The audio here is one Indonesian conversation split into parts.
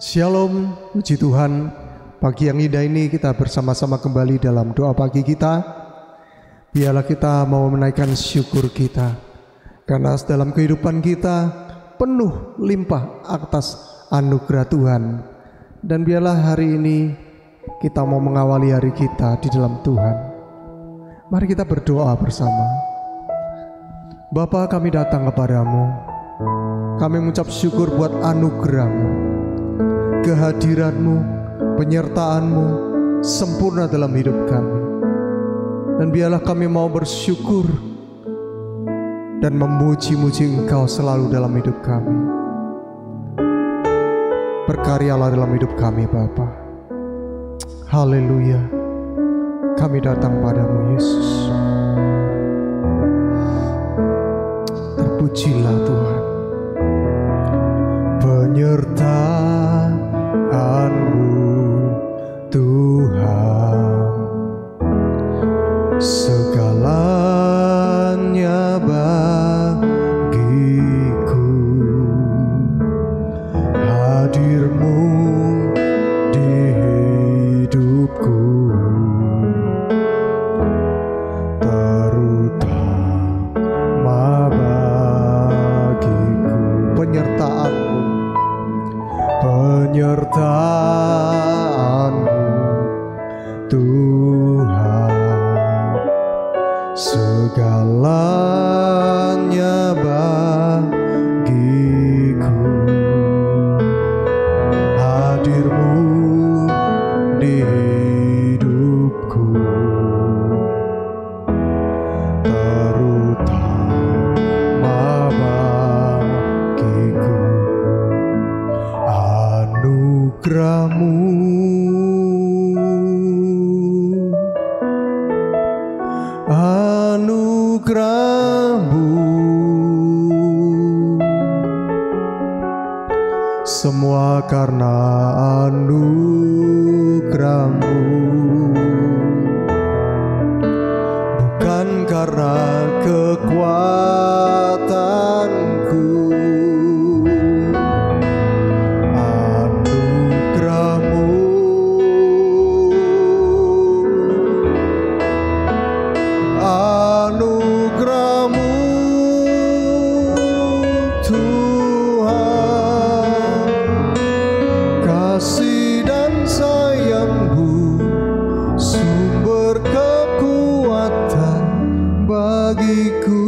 Shalom, puji Tuhan. Pagi yang indah ini kita bersama-sama kembali dalam doa pagi kita. Biarlah kita mau menaikkan syukur kita, karena dalam kehidupan kita penuh limpah atas anugerah Tuhan. Dan biarlah hari ini kita mau mengawali hari kita di dalam Tuhan. Mari kita berdoa bersama. Bapa, kami datang kepadamu. Kami mengucap syukur buat anugerah-Mu, kehadiran-Mu, penyertaan-Mu sempurna dalam hidup kami. Dan biarlah kami mau bersyukur dan memuji-muji Engkau selalu dalam hidup kami. Berkaryalah dalam hidup kami, Bapa. Haleluya. Kami datang padamu, Yesus. Terpujilah Tuhan. Penyertaan-Mu Tuhan, segalanya bagiku. Hadir-Mu di hidupku, terutama bagiku. Penyertaan-Mu Tuhan, segalanya bagiku. Hadir-Mu di hidupku, terutama bagiku. Anugerah-Mu, anugerah-Mu, semua karena anugerah-Mu, bukan karena kekuatanku. Anugerah-Mu Tuhan, kasih dan sayang-Mu, sumber kekuatan bagiku.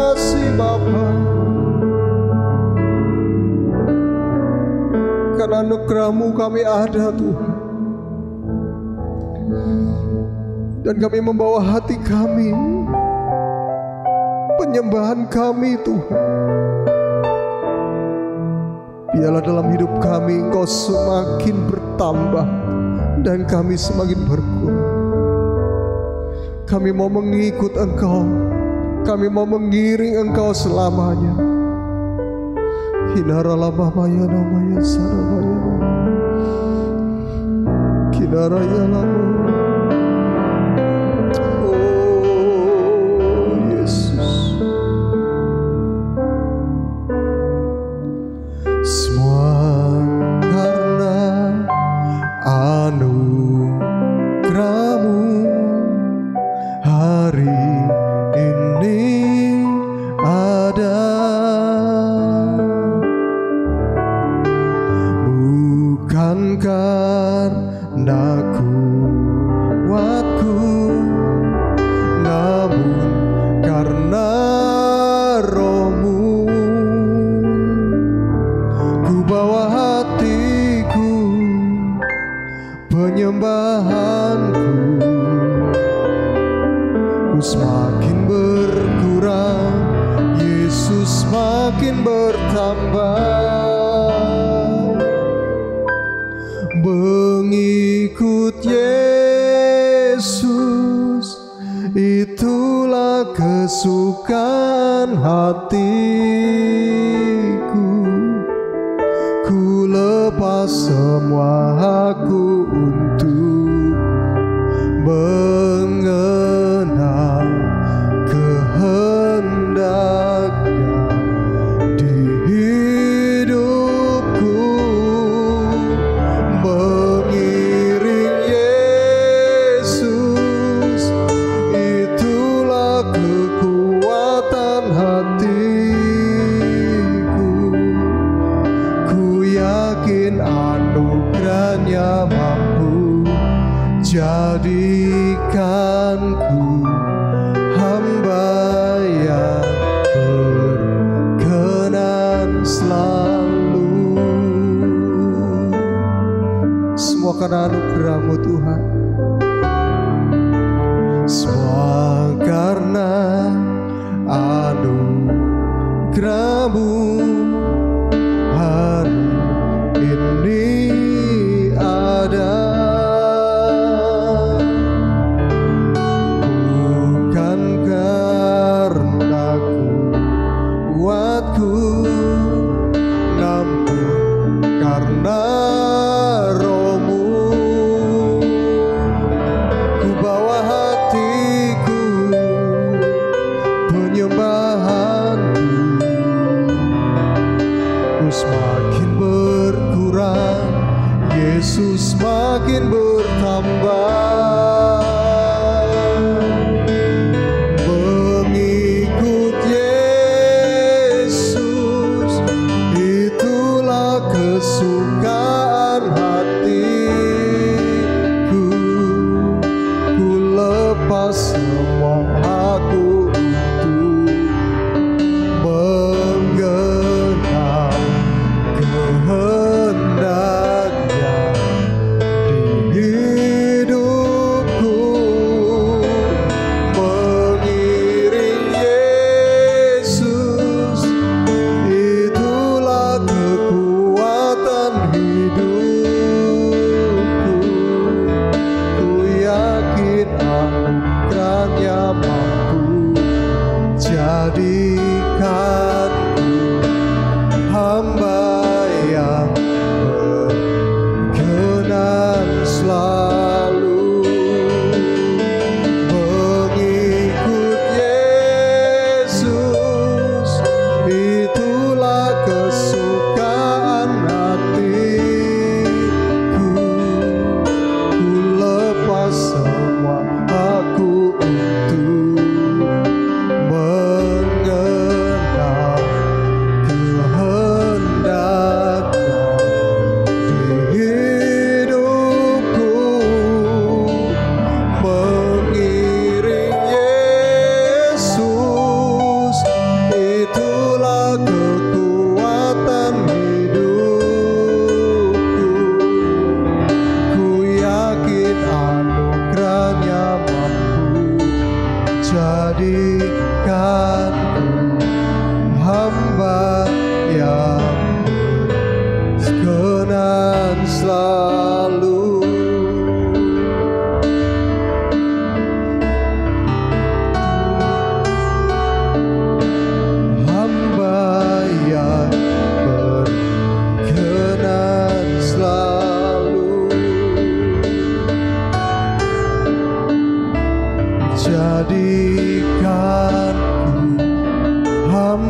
kasih Bapa, karena anugerah-Mu kami ada Tuhan. Dan kami membawa hati kami, penyembahan kami Tuhan. Biarlah dalam hidup kami Engkau semakin bertambah dan kami semakin berkurang. Kami mau mengikut Engkau, kami mau mengiring Engkau selamanya. Hinara maya namaya sarabaya kinara ya lama. Oh Yesus, semua karena anugerah-Mu hari ini ada. Bukan karena kuatku, namun karena Roh-Mu. Ku bawa hatiku, penyembahanku, ku semakin berkurang, Yesus semakin bertambah. Mengikut Yesus, itulah kesukaan hatiku. Ku lepas semua hakku untuk mengenal kehendaknya di hidupku. Mengiring Yesus, itulah kekuatan hatiku. Ku yakin anugerah-Nya mampu jadikanku hamba yang berkenan selalu. Semua karena anugerah-Mu Tuhan, semua karena anugerah-Mu hari ini ada. Bukan karena kuatku, namun karena Roh-Mu. Ku bawa hatiku, penyembahanku,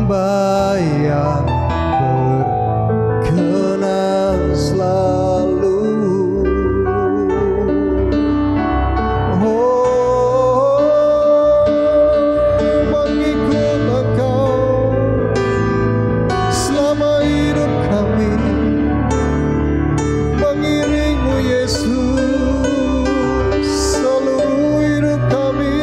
hamba yang berkenan selalu. Mengikut Engkau selama hidup kami, mengiringmu Yesus seluruh hidup kami.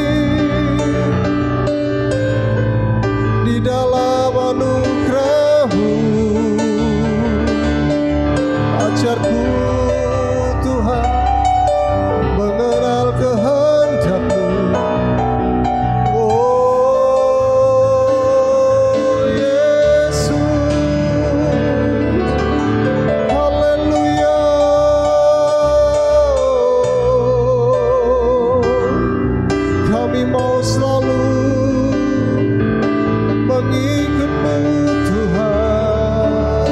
Di dalam anugerah-Mu ajarku Tuhan mengenal kehendak-Mu. Oh Yesus, haleluya. Kami mau selalu mengikut-Mu Tuhan.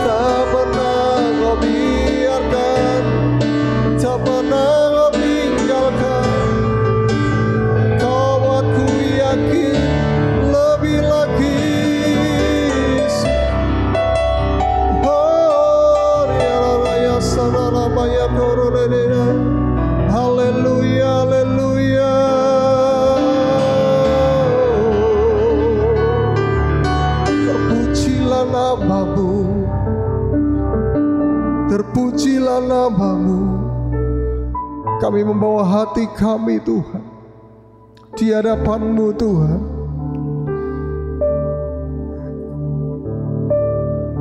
Tak pernah Kau biarkan, tak pernah Kau tinggalkan. Kau buatku yakin lebih lagi. Oh, ya saudara bayar kororeda. Haleluya, haleluya. Terpujilah nama-Mu, terpujilah nama-Mu. Kami membawa hati kami Tuhan di hadapan-Mu Tuhan.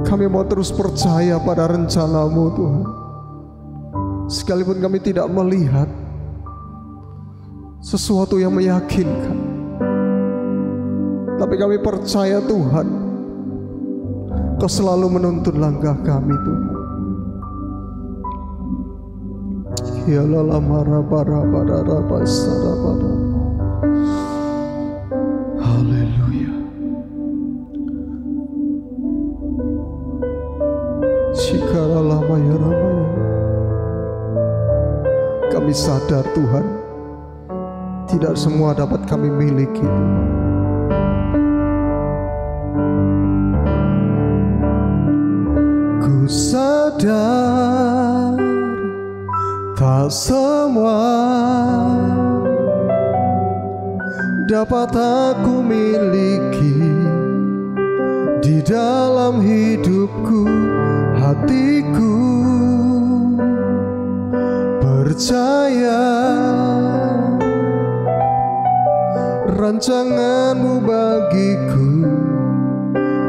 Kami mau terus percaya pada rencana-Mu Tuhan. Sekalipun kami tidak melihat sesuatu yang meyakinkan, tapi kami percaya Tuhan, Kau selalu menuntun langkah kami Tuhan. Ya lala marabara sadabara. Haleluya. Shikara lama ya ramaya. Kami sadar Tuhan, tidak semua dapat kami miliki. Ku sadar tak semua dapat aku miliki di dalam hidupku. Hatiku percaya rancangan-Mu bagiku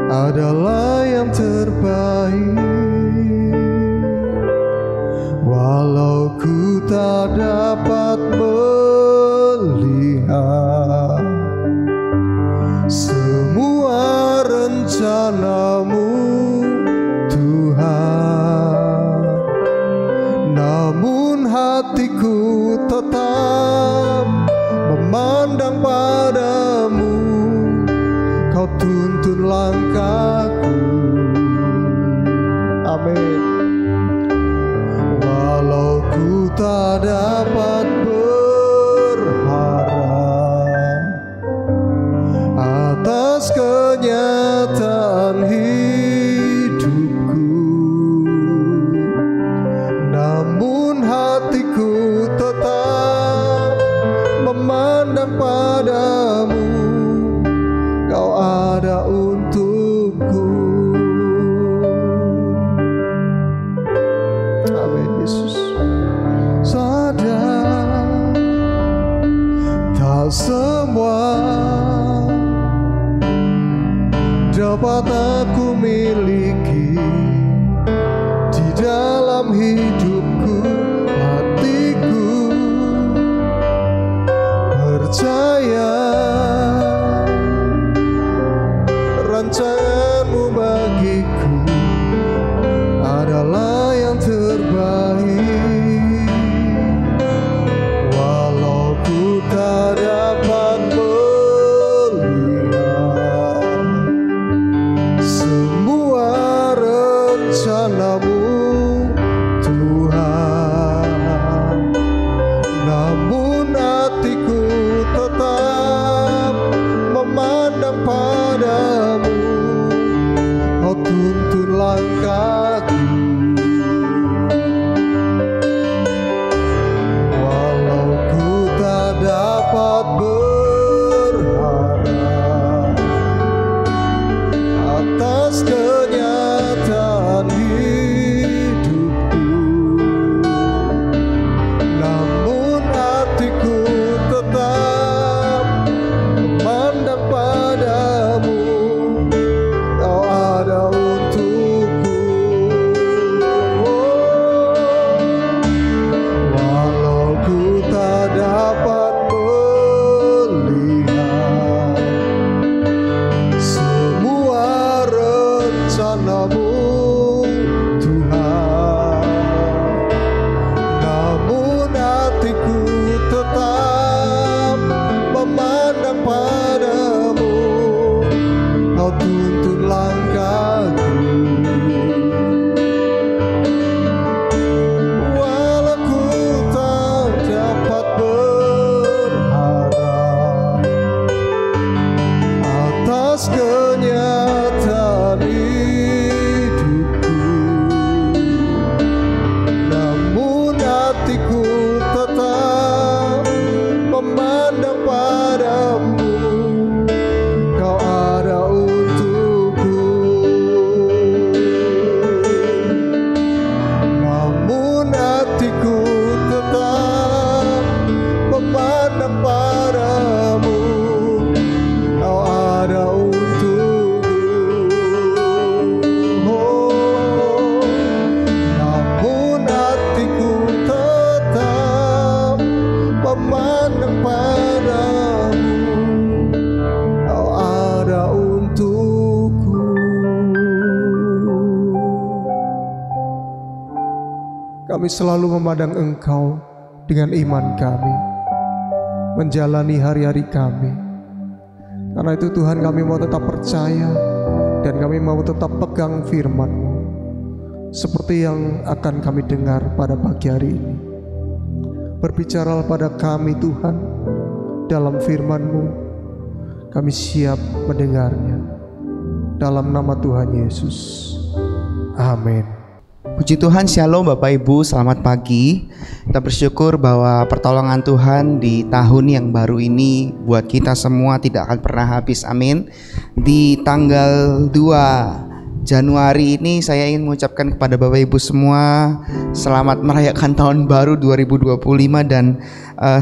adalah yang terbaik. Walau ku tak dapat melihat semua rencana-Mu Tuhan, namun hatiku tetap memandang padamu. Kau tuntun langkahku. Amin. Walau ku tak dapat berharap atas kenyataan hidupku, namun hatiku tetap memandang padamu. Kau ada untukku. Amin Yesus. Sadar tak semua dapat aku miliki di dalam hidupku. Hatiku percaya rancangan-Mu bagiku adalah yang terbaik. Walau ku tak dapat melihat semua rencana-Mu Tuhan, namun hatiku tetap memandang Kau tuntun langkahku, walau ku tak dapat berharap atas kenyataan hidupku, namun hatiku tetap memandang padamu. Kau ada untukku, namun hatiku tetap memandang padamu. Kau ada untukku, oh, namun hatiku tetap memandang padamu. Kau ada untukku. Kami selalu memandang Engkau dengan iman kami, menjalani hari-hari kami. Karena itu Tuhan, kami mau tetap percaya dan kami mau tetap pegang firman-Mu seperti yang akan kami dengar pada pagi hari ini. Berbicaralah pada kami Tuhan dalam firman-Mu, kami siap mendengarnya. Dalam nama Tuhan Yesus, amin. Puji Tuhan, Shalom Bapak Ibu, selamat pagi. Kita bersyukur bahwa pertolongan Tuhan di tahun yang baru ini buat kita semua tidak akan pernah habis, amin. Di tanggal 2 Januari ini saya ingin mengucapkan kepada Bapak Ibu semua selamat merayakan tahun baru 2025. Dan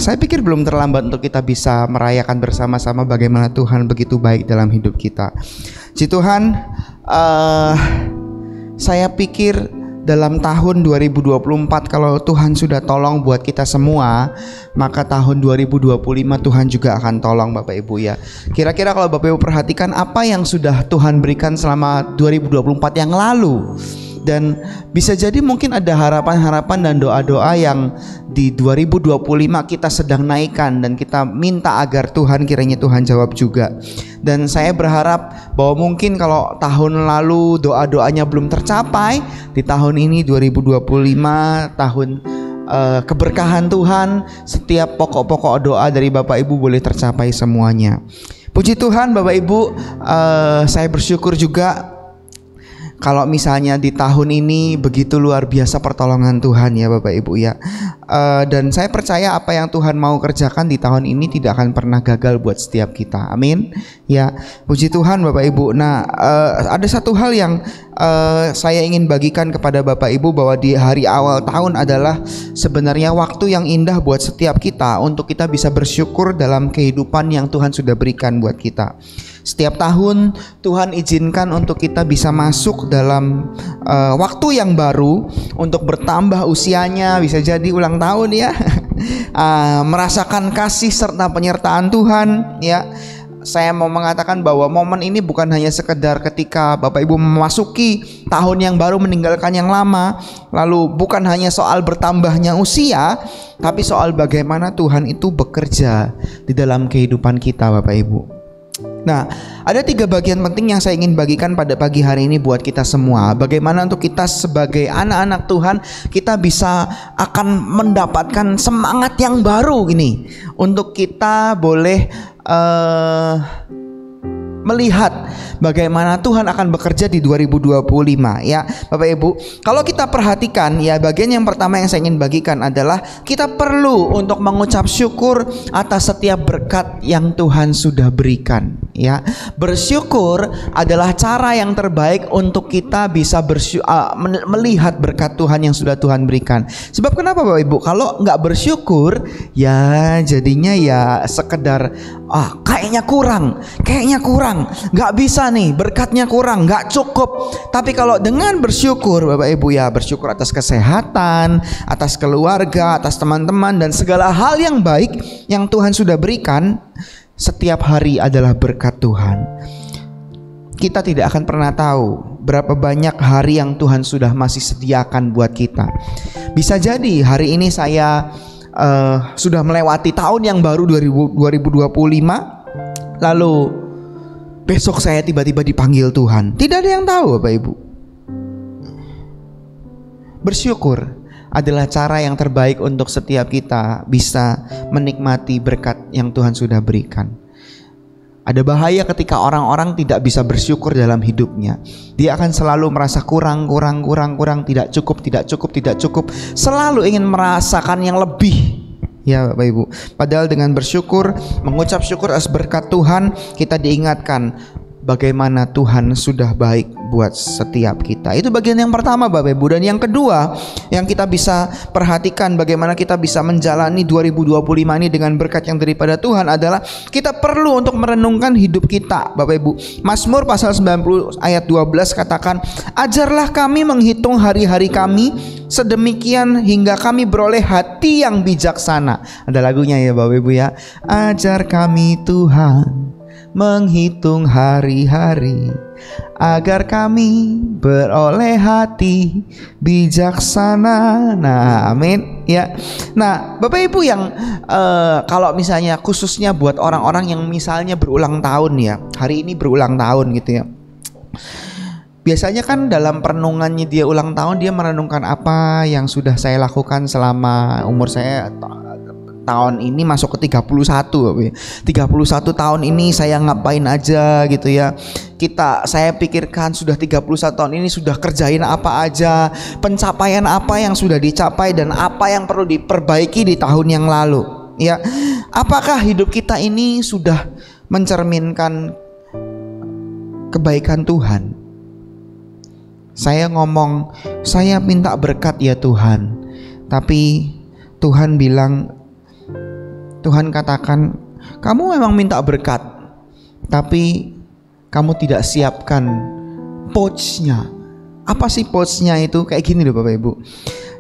saya pikir belum terlambat untuk kita bisa merayakan bersama-sama bagaimana Tuhan begitu baik dalam hidup kita. Puji Tuhan, saya pikir dalam tahun 2024 kalau Tuhan sudah tolong buat kita semua, maka tahun 2025 Tuhan juga akan tolong Bapak Ibu ya. Kira-kira kalau Bapak Ibu perhatikan apa yang sudah Tuhan berikan selama 2024 yang lalu, dan bisa jadi mungkin ada harapan-harapan dan doa-doa yang di 2025 kita sedang naikkan dan kita minta agar Tuhan kiranya Tuhan jawab juga. Dan saya berharap bahwa mungkin kalau tahun lalu doa-doanya belum tercapai, di tahun ini 2025 tahun keberkahan Tuhan, setiap pokok-pokok doa dari Bapak Ibu boleh tercapai semuanya. Puji Tuhan Bapak Ibu, saya bersyukur juga kalau misalnya di tahun ini begitu luar biasa pertolongan Tuhan ya Bapak Ibu ya. Dan saya percaya apa yang Tuhan mau kerjakan di tahun ini tidak akan pernah gagal buat setiap kita, amin ya. Puji Tuhan Bapak Ibu. Nah, ada satu hal yang saya ingin bagikan kepada Bapak Ibu, bahwa di hari awal tahun adalah sebenarnya waktu yang indah buat setiap kita untuk kita bisa bersyukur dalam kehidupan yang Tuhan sudah berikan buat kita. Setiap tahun Tuhan izinkan untuk kita bisa masuk dalam waktu yang baru, untuk bertambah usianya, bisa jadi ulang tahun ya, merasakan kasih serta penyertaan Tuhan ya. Saya mau mengatakan bahwa momen ini bukan hanya sekedar ketika Bapak Ibu memasuki tahun yang baru meninggalkan yang lama, lalu bukan hanya soal bertambahnya usia, tapi soal bagaimana Tuhan itu bekerja di dalam kehidupan kita Bapak Ibu. Nah, ada 3 bagian penting yang saya ingin bagikan pada pagi hari ini buat kita semua. Bagaimana untuk kita sebagai anak-anak Tuhan, kita bisa akan mendapatkan semangat yang baru ini, untuk kita boleh melihat bagaimana Tuhan akan bekerja di 2025 ya Bapak Ibu. Kalau kita perhatikan ya, bagian yang pertama yang saya ingin bagikan adalah kita perlu untuk mengucap syukur atas setiap berkat yang Tuhan sudah berikan ya. Bersyukur adalah cara yang terbaik untuk kita bisa melihat berkat Tuhan yang sudah Tuhan berikan. Sebab kenapa Bapak Ibu? Kalau nggak bersyukur ya jadinya ya sekedar kayaknya kurang, nggak bisa nih, berkatnya kurang, nggak cukup. Tapi kalau dengan bersyukur Bapak Ibu ya, bersyukur atas kesehatan, atas keluarga, atas teman-teman, dan segala hal yang baik yang Tuhan sudah berikan, setiap hari adalah berkat Tuhan. Kita tidak akan pernah tahu berapa banyak hari yang Tuhan sudah masih sediakan buat kita. Bisa jadi hari ini saya sudah melewati tahun yang baru 2025, lalu besok saya tiba-tiba dipanggil Tuhan? Tidak ada yang tahu Bapak Ibu. Bersyukur adalah cara yang terbaik untuk setiap kita bisa menikmati berkat yang Tuhan sudah berikan. Ada bahaya ketika orang-orang tidak bisa bersyukur dalam hidupnya. Dia akan selalu merasa kurang, tidak cukup. Selalu ingin merasakan yang lebih. Ya Bapak Ibu. Padahal dengan bersyukur, mengucap syukur atas berkat Tuhan, kita diingatkan bagaimana Tuhan sudah baik buat setiap kita. Itu bagian yang pertama Bapak Ibu. Dan yang kedua yang kita bisa perhatikan bagaimana kita bisa menjalani 2025 ini dengan berkat yang daripada Tuhan adalah kita perlu untuk merenungkan hidup kita Bapak Ibu. Mazmur pasal 90 ayat 12 katakan, ajarlah kami menghitung hari-hari kami sedemikian hingga kami beroleh hati yang bijaksana. Ada lagunya ya Bapak Ibu ya. Ajar kami Tuhan menghitung hari-hari agar kami beroleh hati bijaksana. Nah, amin ya. Nah, Bapak Ibu yang kalau misalnya khususnya buat orang-orang yang misalnya berulang tahun ya, hari ini berulang tahun gitu ya. Biasanya kan dalam perenungannya dia ulang tahun, dia merenungkan apa yang sudah saya lakukan selama umur saya tahun ini masuk ke 31 31 tahun ini saya ngapain aja gitu ya. Saya pikirkan sudah 31 tahun ini sudah kerjain apa aja, pencapaian apa yang sudah dicapai dan apa yang perlu diperbaiki di tahun yang lalu ya. Apakah hidup kita ini sudah mencerminkan kebaikan Tuhan? Saya ngomong, saya minta berkat ya Tuhan, tapi Tuhan bilang, Tuhan katakan, kamu memang minta berkat, tapi kamu tidak siapkan pouch-nya. Apa sih pouch-nya itu? Kayak gini loh Bapak Ibu.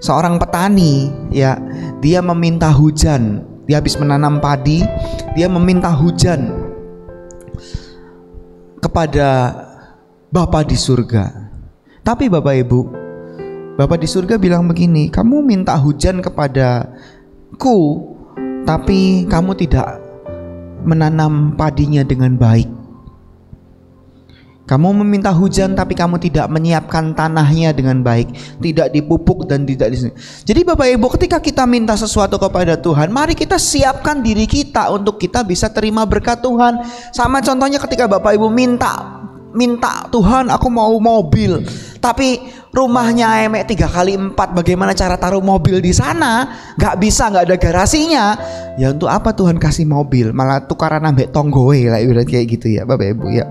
Seorang petani ya, dia meminta hujan. Dia habis menanam padi, dia meminta hujan kepada Bapa di surga. Tapi Bapak Ibu, Bapa di surga bilang begini, kamu minta hujan kepadaku, tapi kamu tidak menanam padinya dengan baik. Kamu meminta hujan tapi kamu tidak menyiapkan tanahnya dengan baik, tidak dipupuk dan tidak Jadi Bapak Ibu, ketika kita minta sesuatu kepada Tuhan, mari kita siapkan diri kita untuk kita bisa terima berkat Tuhan. Sama contohnya ketika Bapak Ibu minta Tuhan aku mau mobil, tapi rumahnya emek 3x4, bagaimana cara taruh mobil di sana? Gak bisa, gak ada garasinya. Ya untuk apa Tuhan kasih mobil? Malah tukaran ambek tonggoe lah, kayak gitu ya Bapak Ibu ya.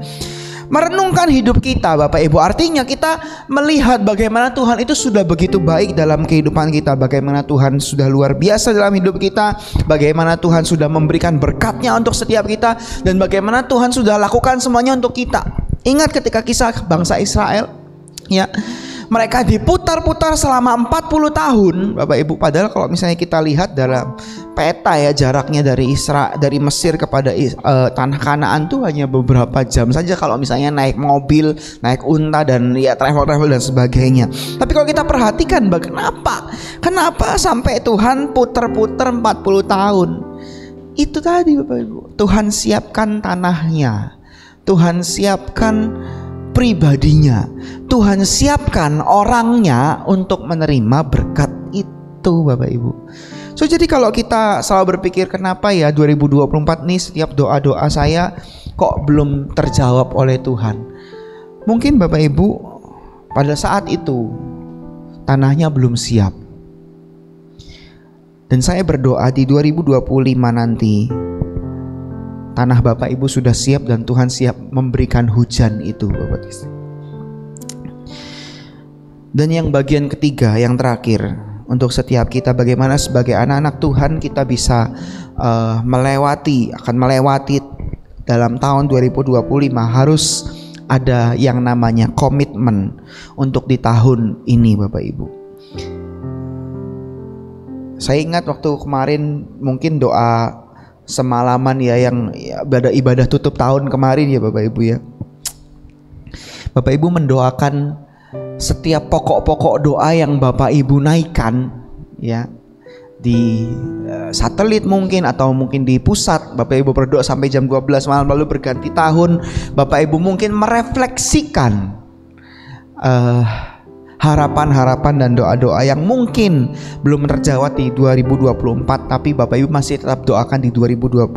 Merenungkan hidup kita Bapak Ibu, artinya kita melihat bagaimana Tuhan itu sudah begitu baik dalam kehidupan kita, bagaimana Tuhan sudah luar biasa dalam hidup kita, bagaimana Tuhan sudah memberikan berkatnya untuk setiap kita, dan bagaimana Tuhan sudah lakukan semuanya untuk kita. Ingat ketika kisah bangsa Israel ya, mereka diputar-putar selama 40 tahun Bapak Ibu. Padahal kalau misalnya kita lihat dalam peta ya, jaraknya dari Mesir kepada tanah Kanaan tuh hanya beberapa jam saja kalau misalnya naik mobil, naik unta dan ya travel dan sebagainya. Tapi kalau kita perhatikan kenapa sampai Tuhan putar-putar 40 tahun? Itu tadi Bapak Ibu, Tuhan siapkan tanahnya, Tuhan siapkan pribadinya, Tuhan siapkan orangnya untuk menerima berkat itu Bapak Ibu. So jadi kalau kita selalu berpikir kenapa ya 2024 nih setiap doa-doa saya kok belum terjawab oleh Tuhan. Mungkin Bapak Ibu pada saat itu tanahnya belum siap. Dan saya berdoa di 2025 nanti tanah Bapak Ibu sudah siap dan Tuhan siap memberikan hujan itu Bapak Ibu. Dan yang bagian ketiga, yang terakhir untuk setiap kita, bagaimana sebagai anak-anak Tuhan kita bisa melewati dalam tahun 2025 harus ada yang namanya komitmen untuk di tahun ini Bapak Ibu. Saya ingat waktu kemarin mungkin doa semalaman ya, yang ibadah tutup tahun kemarin ya Bapak Ibu ya. Bapak Ibu mendoakan setiap pokok-pokok doa yang Bapak Ibu naikkan ya. di satelit mungkin, atau mungkin di pusat. Bapak Ibu berdoa sampai jam 12 malam lalu berganti tahun. Bapak Ibu mungkin merefleksikan harapan-harapan dan doa-doa yang mungkin belum terjawab di 2024, tapi Bapak Ibu masih tetap doakan di 2025.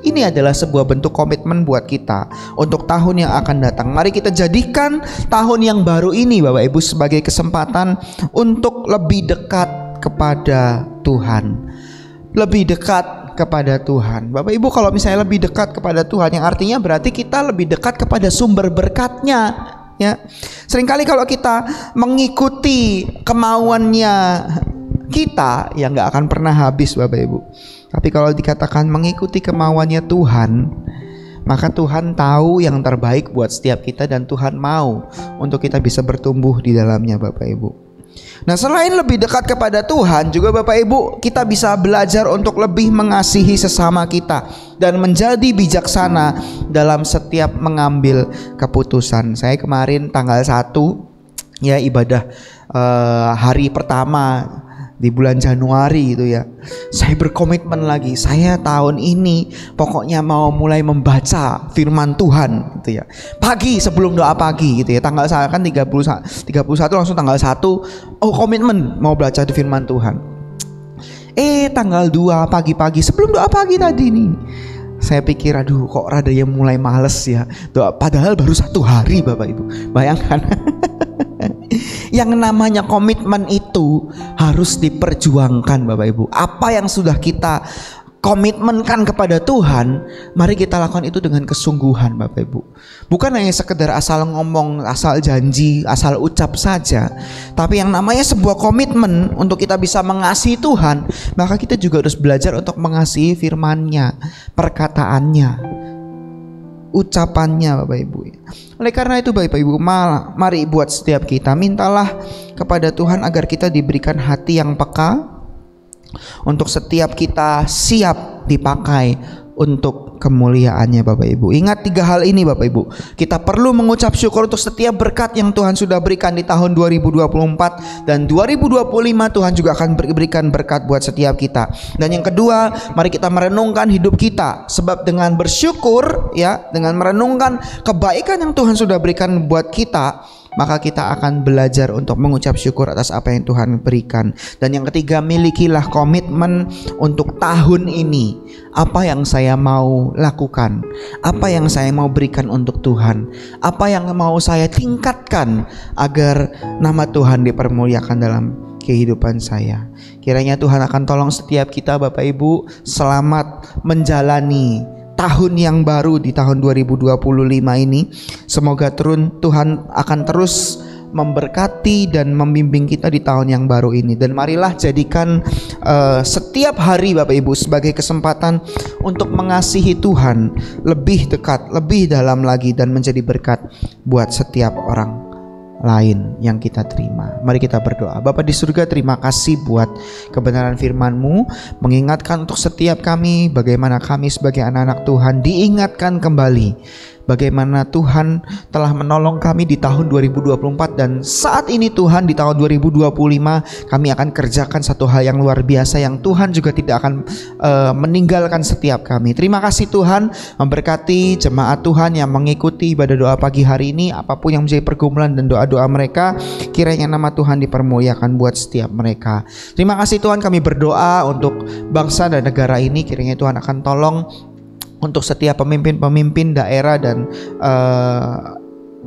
Ini adalah sebuah bentuk komitmen buat kita untuk tahun yang akan datang. Mari kita jadikan tahun yang baru ini Bapak Ibu sebagai kesempatan untuk lebih dekat kepada Tuhan. Lebih dekat kepada Tuhan. Bapak Ibu, kalau misalnya lebih dekat kepada Tuhan, yang artinya berarti kita lebih dekat kepada sumber berkatnya. Ya, seringkali kalau kita mengikuti kemauannya kita, ya nggak akan pernah habis Bapak Ibu. Tapi kalau dikatakan mengikuti kemauannya Tuhan, maka Tuhan tahu yang terbaik buat setiap kita, dan Tuhan mau untuk kita bisa bertumbuh di dalamnya Bapak Ibu. Nah, selain lebih dekat kepada Tuhan, juga Bapak Ibu, kita bisa belajar untuk lebih mengasihi sesama kita dan menjadi bijaksana dalam setiap mengambil keputusan. Saya kemarin tanggal 1 ya, ibadah hari pertama di bulan Januari itu ya, saya berkomitmen lagi, saya tahun ini pokoknya mau mulai membaca firman Tuhan gitu ya. Pagi sebelum doa pagi gitu ya. Tanggal saya kan 31 langsung tanggal 1, oh komitmen mau baca di firman Tuhan. Tanggal 2 pagi-pagi sebelum doa pagi tadi nih, saya pikir aduh kok rada yang mulai males ya doa, padahal baru 1 hari Bapak Ibu. Bayangkan. Yang namanya komitmen itu harus diperjuangkan Bapak Ibu. Apa yang sudah kita komitmenkan kepada Tuhan, mari kita lakukan itu dengan kesungguhan Bapak Ibu. Bukan hanya sekedar asal ngomong, asal janji, asal ucap saja. Tapi yang namanya sebuah komitmen untuk kita bisa mengasihi Tuhan, maka kita juga harus belajar untuk mengasihi firman-Nya, perkataannya, ucapannya Bapak Ibu. Oleh karena itu Bapak Ibu, mari buat setiap kita mintalah kepada Tuhan agar kita diberikan hati yang peka, untuk setiap kita siap dipakai untuk kemuliaannya Bapak Ibu. Ingat 3 hal ini Bapak Ibu. Kita perlu mengucap syukur untuk setiap berkat yang Tuhan sudah berikan di tahun 2024, dan 2025 Tuhan juga akan berikan berkat buat setiap kita. Dan yang kedua, mari kita merenungkan hidup kita, sebab dengan bersyukur ya, dengan merenungkan kebaikan yang Tuhan sudah berikan buat kita, maka kita akan belajar untuk mengucap syukur atas apa yang Tuhan berikan. Dan yang ketiga, milikilah komitmen untuk tahun ini. Apa yang saya mau lakukan, apa yang saya mau berikan untuk Tuhan, apa yang mau saya tingkatkan agar nama Tuhan dipermuliakan dalam kehidupan saya. Kiranya Tuhan akan tolong setiap kita Bapak Ibu selamat menjalani tahun yang baru di tahun 2025 ini. Semoga Tuhan akan terus memberkati dan membimbing kita di tahun yang baru ini. Dan marilah jadikan setiap hari Bapak Ibu sebagai kesempatan untuk mengasihi Tuhan lebih dekat, lebih dalam lagi, dan menjadi berkat buat setiap orang lain yang kita terima. Mari kita berdoa. Bapa di surga, terima kasih buat kebenaran firman-Mu, mengingatkan untuk setiap kami bagaimana kami sebagai anak-anak Tuhan diingatkan kembali bagaimana Tuhan telah menolong kami di tahun 2024, dan saat ini Tuhan di tahun 2025 kami akan kerjakan satu hal yang luar biasa yang Tuhan juga tidak akan meninggalkan setiap kami. Terima kasih Tuhan, memberkati jemaat Tuhan yang mengikuti ibadah doa pagi hari ini, apapun yang menjadi pergumulan dan doa-doa mereka, kiranya nama Tuhan dipermuliakan buat setiap mereka. Terima kasih Tuhan, kami berdoa untuk bangsa dan negara ini, kiranya Tuhan akan tolong untuk setiap pemimpin-pemimpin daerah, dan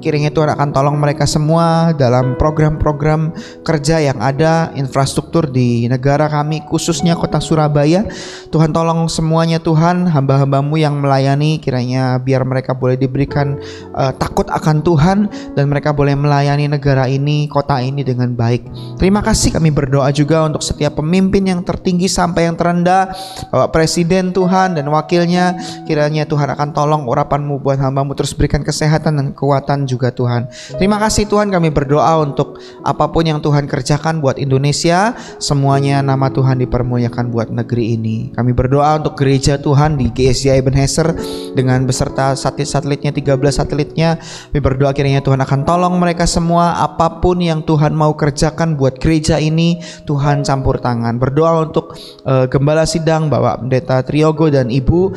kiranya Tuhan akan tolong mereka semua dalam program-program kerja yang ada, infrastruktur di negara kami, khususnya kota Surabaya. Tuhan tolong semuanya Tuhan, hamba-hamba-Mu yang melayani, kiranya biar mereka boleh diberikan takut akan Tuhan, dan mereka boleh melayani negara ini, kota ini dengan baik. Terima kasih, kami berdoa juga untuk setiap pemimpin yang tertinggi sampai yang terendah, Bapak Presiden Tuhan dan wakilnya, kiranya Tuhan akan tolong urapan-Mu buat hamba-Mu, terus berikan kesehatan dan kekuatan kesehatan juga Tuhan. Terima kasih Tuhan, kami berdoa untuk apapun yang Tuhan kerjakan buat Indonesia, semuanya nama Tuhan dipermuliakan buat negeri ini. Kami berdoa untuk gereja Tuhan di GSJ Ebenezer dengan beserta satelit-satelitnya, 13 satelitnya. Kami berdoa kiranya Tuhan akan tolong mereka semua, apapun yang Tuhan mau kerjakan buat gereja ini, Tuhan campur tangan. Berdoa untuk Gembala Sidang, Bapak Pendeta Triogo dan Ibu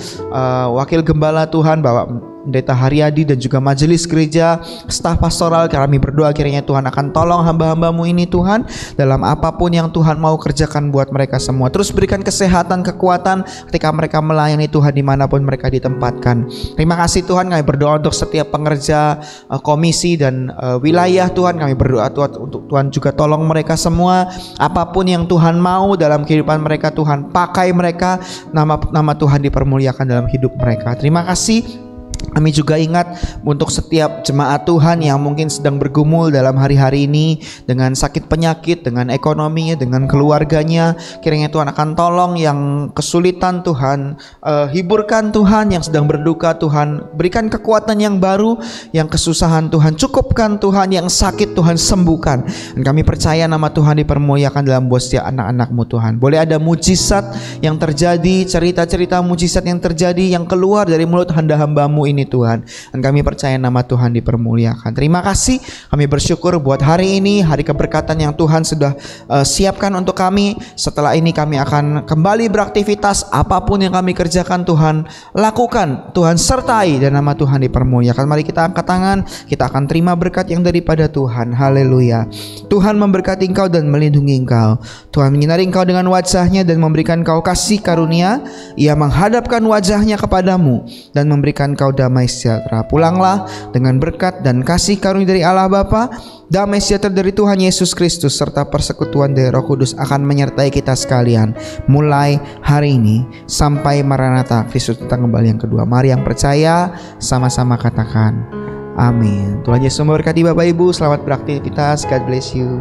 Wakil Gembala Tuhan, Bapak Pendeta Haryadi dan juga majelis gereja, staf pastoral. Kami berdoa kiranya Tuhan akan tolong hamba-hambamu ini Tuhan dalam apapun yang Tuhan mau kerjakan buat mereka semua. Terus berikan kesehatan, kekuatan ketika mereka melayani Tuhan dimanapun mereka ditempatkan. Terima kasih Tuhan, kami berdoa untuk setiap pengerja komisi dan wilayah Tuhan. Kami berdoa Tuhan untuk Tuhan juga tolong mereka semua, apapun yang Tuhan mau dalam kehidupan mereka, Tuhan pakai mereka, nama Tuhan dipermuliakan dalam hidup mereka. Terima kasih. Kami juga ingat untuk setiap jemaat Tuhan yang mungkin sedang bergumul dalam hari-hari ini dengan sakit penyakit, dengan ekonominya, dengan keluarganya. Kiranya Tuhan akan tolong yang kesulitan, Tuhan hiburkan Tuhan, yang sedang berduka Tuhan berikan kekuatan yang baru, yang kesusahan Tuhan cukupkan Tuhan, yang sakit Tuhan sembuhkan. Dan kami percaya nama Tuhan dipermuliakan dalam buat setiap anak-anak-Mu Tuhan. Boleh ada mujizat yang terjadi, cerita-cerita mujizat yang terjadi yang keluar dari mulut hamba-hamba-Mu ini Tuhan, dan kami percaya nama Tuhan dipermuliakan. Terima kasih, kami bersyukur buat hari ini, hari keberkatan yang Tuhan sudah siapkan untuk kami. Setelah ini kami akan kembali beraktivitas, apapun yang kami kerjakan Tuhan lakukan, Tuhan sertai, dan nama Tuhan dipermuliakan. Mari kita angkat tangan, kita akan terima berkat yang daripada Tuhan. Haleluya. Tuhan memberkati engkau dan melindungi engkau. Tuhan menyinari engkau dengan wajahnya dan memberikan engkau kasih karunia. Ia menghadapkan wajahnya kepadamu dan memberikan engkau damai sejahtera. Pulanglah dengan berkat dan kasih karunia dari Allah Bapa, damai sejahtera dari Tuhan Yesus Kristus, serta persekutuan dari Roh Kudus akan menyertai kita sekalian mulai hari ini sampai Maranatha, Kristus datang kembali yang kedua. Mari yang percaya sama-sama katakan amin. Tuhan Yesus memberkati Bapak Ibu. Selamat beraktivitas. God bless you.